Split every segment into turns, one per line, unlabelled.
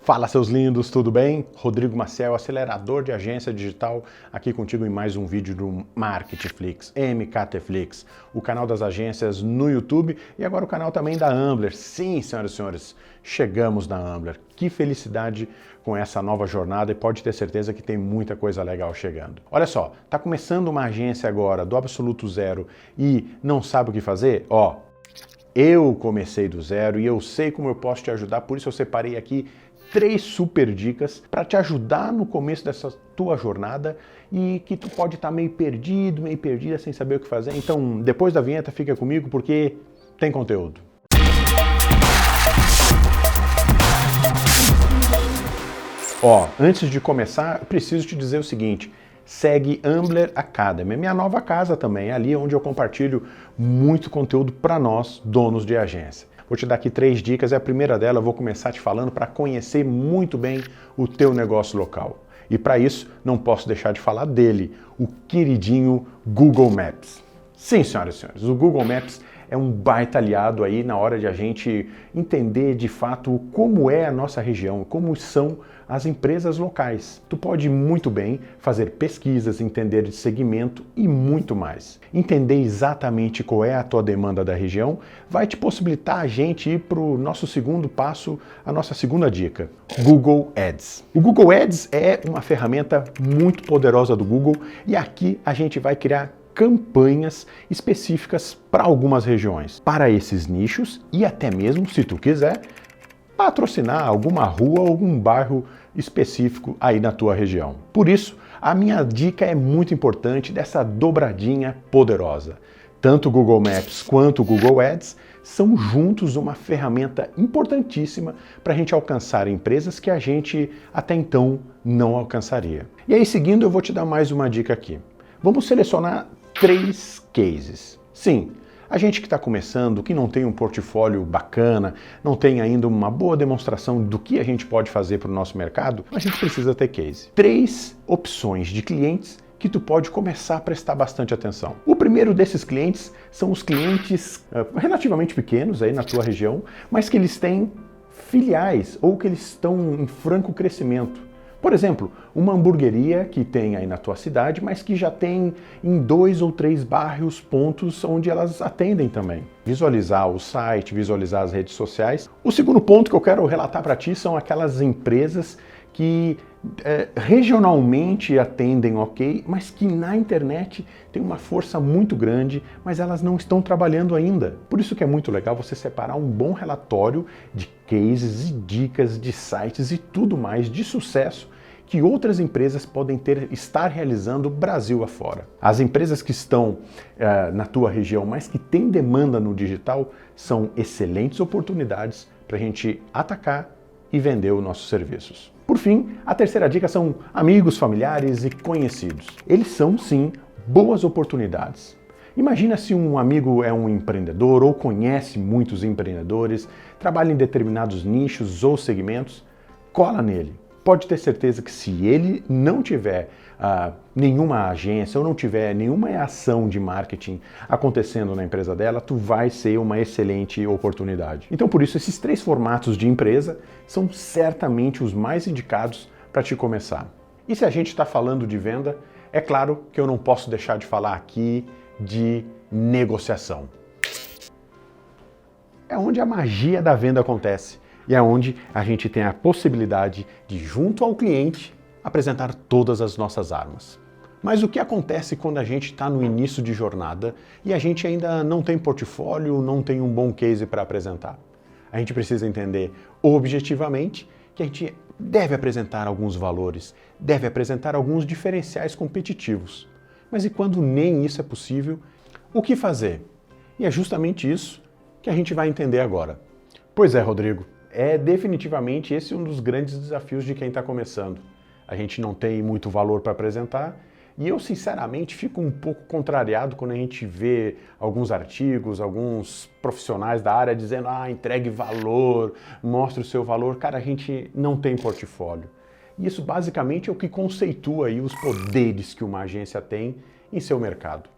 Fala, seus lindos, tudo bem? Rodrigo Maciel, acelerador de agência digital, aqui contigo em mais um vídeo do Marketingflix, MKTflix, o canal das agências no YouTube e agora o canal também da Ambler. Sim, senhoras e senhores, chegamos na Ambler. Que felicidade com essa nova jornada e pode ter certeza que tem muita coisa legal chegando. Olha só, tá começando uma agência agora do absoluto zero e não sabe o que fazer? Eu comecei do zero e eu sei como eu posso te ajudar, por isso eu separei aqui 3 super dicas para te ajudar no começo dessa tua jornada e que tu pode estar meio perdido, meio perdida, sem saber o que fazer. Então, depois da vinheta, fica comigo porque tem conteúdo. Antes de começar, eu preciso te dizer o seguinte: segue Ambler Academy, minha nova casa também, ali onde eu compartilho muito conteúdo para nós, donos de agência. Vou te dar aqui 3 dicas e a primeira dela eu vou começar te falando para conhecer muito bem o teu negócio local. E para isso, não posso deixar de falar dele, o queridinho Google Maps. Sim, senhoras e senhores, o Google Maps é um baita aliado aí na hora de a gente entender de fato como é a nossa região, como são as empresas locais. Tu pode muito bem fazer pesquisas, entender de segmento e muito mais. Entender exatamente qual é a tua demanda da região vai te possibilitar a gente ir para o nosso segundo passo, a nossa segunda dica, Google Ads. O Google Ads é uma ferramenta muito poderosa do Google e aqui a gente vai criar campanhas específicas para algumas regiões, para esses nichos e até mesmo, se tu quiser, patrocinar alguma rua ou algum bairro específico aí na tua região. Por isso, a minha dica é muito importante dessa dobradinha poderosa. Tanto o Google Maps quanto o Google Ads são juntos uma ferramenta importantíssima para a gente alcançar empresas que a gente até então não alcançaria. E aí, seguindo, eu vou te dar mais uma dica aqui. Vamos selecionar 3 cases. Sim, a gente que está começando, que não tem um portfólio bacana, não tem ainda uma boa demonstração do que a gente pode fazer para o nosso mercado, a gente precisa ter case. 3 opções de clientes que tu pode começar a prestar bastante atenção. O primeiro desses clientes são os clientes relativamente pequenos aí na tua região, mas que eles têm filiais ou que eles estão em franco crescimento. Por exemplo, uma hamburgueria que tem aí na tua cidade, mas que já tem em 2 ou 3 bairros, pontos onde elas atendem também. Visualizar o site, visualizar as redes sociais. O segundo ponto que eu quero relatar para ti são aquelas empresas que regionalmente atendem ok, mas que na internet tem uma força muito grande, mas elas não estão trabalhando ainda. Por isso que é muito legal você separar um bom relatório de cases e dicas de sites e tudo mais de sucesso que outras empresas podem estar realizando Brasil afora. As empresas que estão na tua região, mas que têm demanda no digital, são excelentes oportunidades para a gente atacar e vender os nossos serviços. Por fim, a terceira dica são amigos, familiares e conhecidos. Eles são, sim, boas oportunidades. Imagina se um amigo é um empreendedor ou conhece muitos empreendedores, trabalha em determinados nichos ou segmentos, cola nele. Pode ter certeza que se ele não tiver nenhuma agência ou não tiver nenhuma ação de marketing acontecendo na empresa dela, tu vai ser uma excelente oportunidade. Então, por isso, esses 3 formatos de empresa são certamente os mais indicados para te começar. E se a gente está falando de venda, é claro que eu não posso deixar de falar aqui de negociação. É onde a magia da venda acontece. E é onde a gente tem a possibilidade de, junto ao cliente, apresentar todas as nossas armas. Mas o que acontece quando a gente está no início de jornada e a gente ainda não tem portfólio, não tem um bom case para apresentar? A gente precisa entender objetivamente que a gente deve apresentar alguns valores, deve apresentar alguns diferenciais competitivos. Mas e quando nem isso é possível, o que fazer? E é justamente isso que a gente vai entender agora. Pois é, Rodrigo. É definitivamente esse um dos grandes desafios de quem está começando. A gente não tem muito valor para apresentar e eu, sinceramente, fico um pouco contrariado quando a gente vê alguns artigos, alguns profissionais da área dizendo entregue valor, mostre o seu valor. Cara, a gente não tem portfólio. E isso basicamente é o que conceitua aí os poderes que uma agência tem em seu mercado.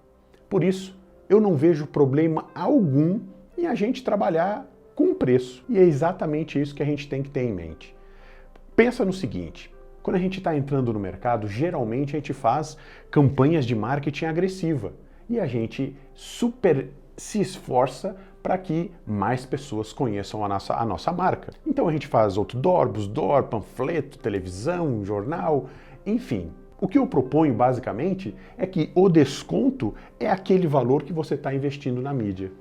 Por isso, eu não vejo problema algum em a gente trabalhar com preço. E é exatamente isso que a gente tem que ter em mente. Pensa no seguinte, quando a gente está entrando no mercado, geralmente a gente faz campanhas de marketing agressiva e a gente super se esforça para que mais pessoas conheçam a nossa marca. Então a gente faz outdoor, busdoor, panfleto, televisão, jornal, enfim. O que eu proponho basicamente é que o desconto é aquele valor que você está investindo na mídia.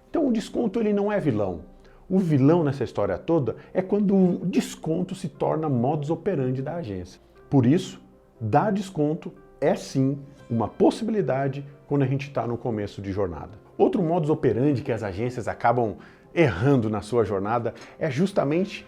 Então o desconto ele não é vilão. O vilão nessa história toda é quando o desconto se torna modus operandi da agência. Por isso, dar desconto é sim uma possibilidade quando a gente está no começo de jornada. Outro modus operandi que as agências acabam errando na sua jornada é justamente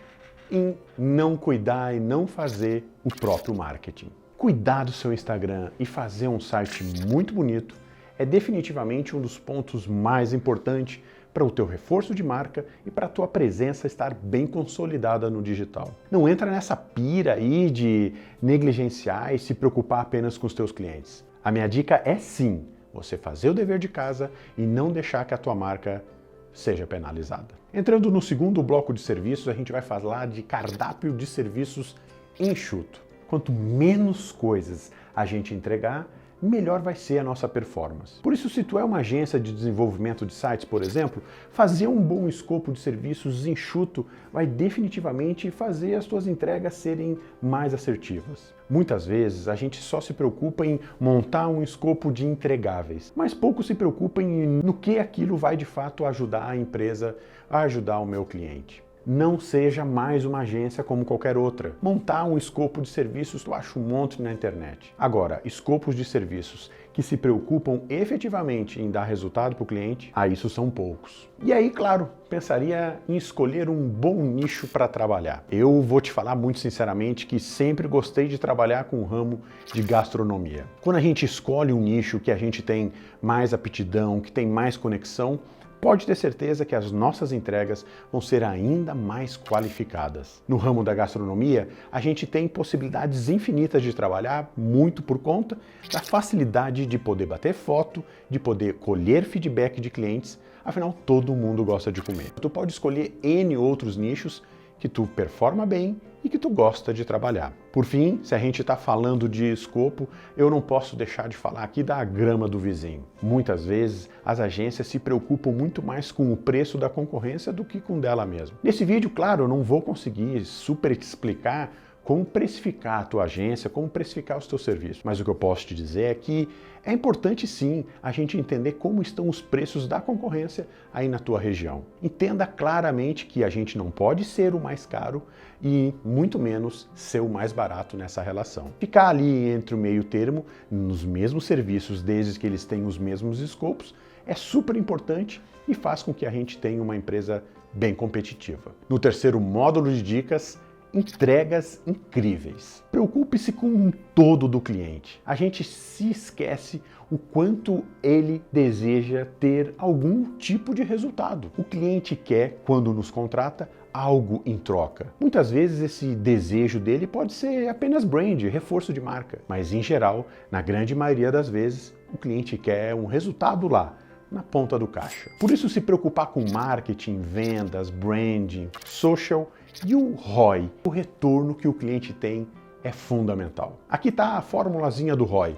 em não cuidar e não fazer o próprio marketing. Cuidar do seu Instagram e fazer um site muito bonito é definitivamente um dos pontos mais importantes para o teu reforço de marca e para a tua presença estar bem consolidada no digital. Não entra nessa pira aí de negligenciar e se preocupar apenas com os teus clientes. A minha dica é sim, você fazer o dever de casa e não deixar que a tua marca seja penalizada. Entrando no segundo bloco de serviços, a gente vai falar de cardápio de serviços enxuto. Quanto menos coisas a gente entregar, melhor vai ser a nossa performance. Por isso, se tu é uma agência de desenvolvimento de sites, por exemplo, fazer um bom escopo de serviços enxuto vai definitivamente fazer as tuas entregas serem mais assertivas. Muitas vezes a gente só se preocupa em montar um escopo de entregáveis, mas pouco se preocupa no que aquilo vai de fato ajudar a empresa, a ajudar o meu cliente. Não seja mais uma agência como qualquer outra. Montar um escopo de serviços tu acha um monte na internet. Agora, escopos de serviços que se preocupam efetivamente em dar resultado para o cliente, isso são poucos. E aí, claro, pensaria em escolher um bom nicho para trabalhar. Eu vou te falar muito sinceramente que sempre gostei de trabalhar com o ramo de gastronomia. Quando a gente escolhe um nicho que a gente tem mais aptidão, que tem mais conexão, pode ter certeza que as nossas entregas vão ser ainda mais qualificadas. No ramo da gastronomia, a gente tem possibilidades infinitas de trabalhar, muito por conta da facilidade de poder bater foto, de poder colher feedback de clientes, afinal todo mundo gosta de comer. Tu pode escolher N outros nichos que tu performa bem e que tu gosta de trabalhar. Por fim, se a gente está falando de escopo, eu não posso deixar de falar aqui da grama do vizinho. Muitas vezes, as agências se preocupam muito mais com o preço da concorrência do que com dela mesma. Nesse vídeo, claro, eu não vou conseguir super explicar como precificar a tua agência, como precificar os teus serviços. Mas o que eu posso te dizer é que é importante sim a gente entender como estão os preços da concorrência aí na tua região. Entenda claramente que a gente não pode ser o mais caro e muito menos ser o mais barato nessa relação. Ficar ali entre o meio termo, nos mesmos serviços, desde que eles tenham os mesmos escopos, é super importante e faz com que a gente tenha uma empresa bem competitiva. No terceiro módulo de dicas, entregas incríveis. Preocupe-se com um todo do cliente. A gente se esquece o quanto ele deseja ter algum tipo de resultado. O cliente quer, quando nos contrata, algo em troca. Muitas vezes esse desejo dele pode ser apenas brand, reforço de marca, mas em geral, na grande maioria das vezes, o cliente quer um resultado lá, na ponta do caixa. Por isso, se preocupar com marketing, vendas, branding, social e o ROI, o retorno que o cliente tem, é fundamental. Aqui está a formulazinha do ROI.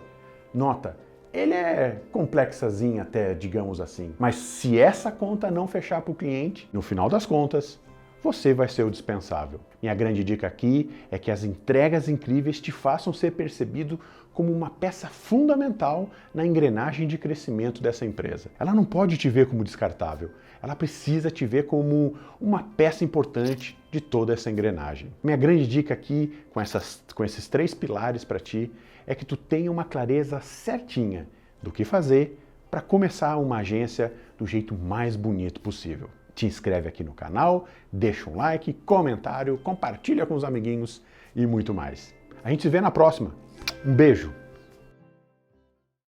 Nota, ele é complexazinho até, digamos assim, mas se essa conta não fechar para o cliente, no final das contas, você vai ser o dispensável. Minha grande dica aqui é que as entregas incríveis te façam ser percebido como uma peça fundamental na engrenagem de crescimento dessa empresa. Ela não pode te ver como descartável, ela precisa te ver como uma peça importante de toda essa engrenagem. Minha grande dica aqui, com esses 3 pilares para ti, é que tu tenha uma clareza certinha do que fazer para começar uma agência do jeito mais bonito possível. Te inscreve aqui no canal, deixa um like, comentário, compartilha com os amiguinhos e muito mais. A gente se vê na próxima. Um beijo!